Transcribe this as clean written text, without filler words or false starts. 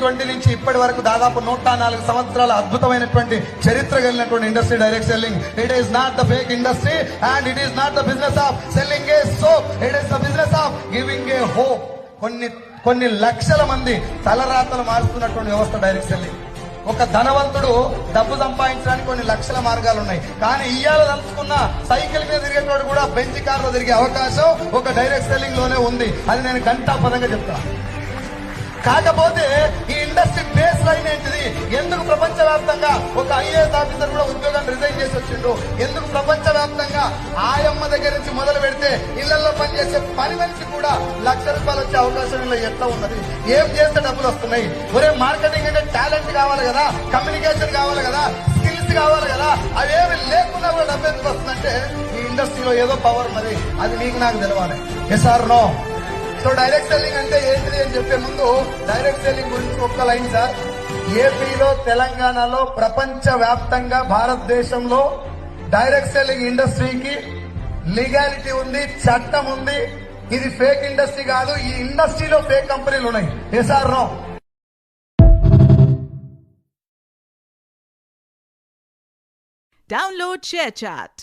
1920 నుంచి ఇప్పటి వరకు దాదాపు 104 సంవత్సరాల అద్భుతమైనటువంటి చరిత్ర కలిగినటువంటి industry direct selling. It is not the fake industry and it is not the business of selling A soap, it is the business of giving a hope. కొన్ని లక్షల మంది తలరాతలు మారుస్తున్నటువంటి వ్యవస్థ డైరెక్ట్ సెల్లింగ్. ఒక ధనవంతుడు డబ్బు సంపాదించడానికి కొన్ని లక్షల మార్గాలు ఉన్నాయి, కానీ ఇయ్యాల తలుచుకున్న సైకిల్ మీద తిరిగేటోడు కూడా బెంచ్ కార్లో తిరిగే అవకాశం ఒక డైరెక్ట్ సెల్లింగ్ లోనే ఉంది. అది నేను ఘంటాపదంగా చెప్తా. కాకపోతే ఈ ఇండస్ట్రీ బేస్ లైన్ ఏంటిది? ఎందుకు ప్రపంచవ్యాప్తంగా ఒక ఐఏఎస్ ఆఫీసర్ కూడా ఉద్యోగాన్ని రిజైన్ చేసి వచ్చిండు? ఎందుకు ప్రపంచవ్యాప్తంగా ఆయమ్మ దగ్గర నుంచి మొదలు పెడితే ఇళ్లలో పనిచేసే పని మనిషి కూడా ₹1,00,000 వచ్చే అవకాశం ఇలా ఎట్లా ఉన్నది? ఏం చేస్తే డబ్బులు వస్తున్నాయి? ఒరే మార్కెటింగ్ అంటే టాలెంట్ కావాలి కదా, కమ్యూనికేషన్ కావాలి కదా, స్కిల్స్ కావాలి కదా, అవేమి లేకుండా కూడా డబ్బు ఎందుకు వస్తుందంటే ఈ ఇండస్ట్రీలో ఏదో పవర్ ఉన్నది. అది నీకు నాకు తెలవాలి. Yes or no? So direct selling అంటే ఏంటిది అని చెప్పే ముందు డైరెక్ట్ సెల్లింగ్ గురించి ఒక్క లైన్ సార్. ఏపీలో, తెలంగాణలో, ప్రపంచ వ్యాప్తంగా భారతదేశంలో డైరెక్ట్ సెల్లింగ్ ఇండస్ట్రీకి లీగాలిటీ ఉంది, చట్టం ఉంది. ఇది ఫేక్ ఇండస్ట్రీ కాదు. ఈ ఇండస్ట్రీలో ఫేక్ కంపెనీలు ఉన్నాయి. Yes or no? Download ShareChat.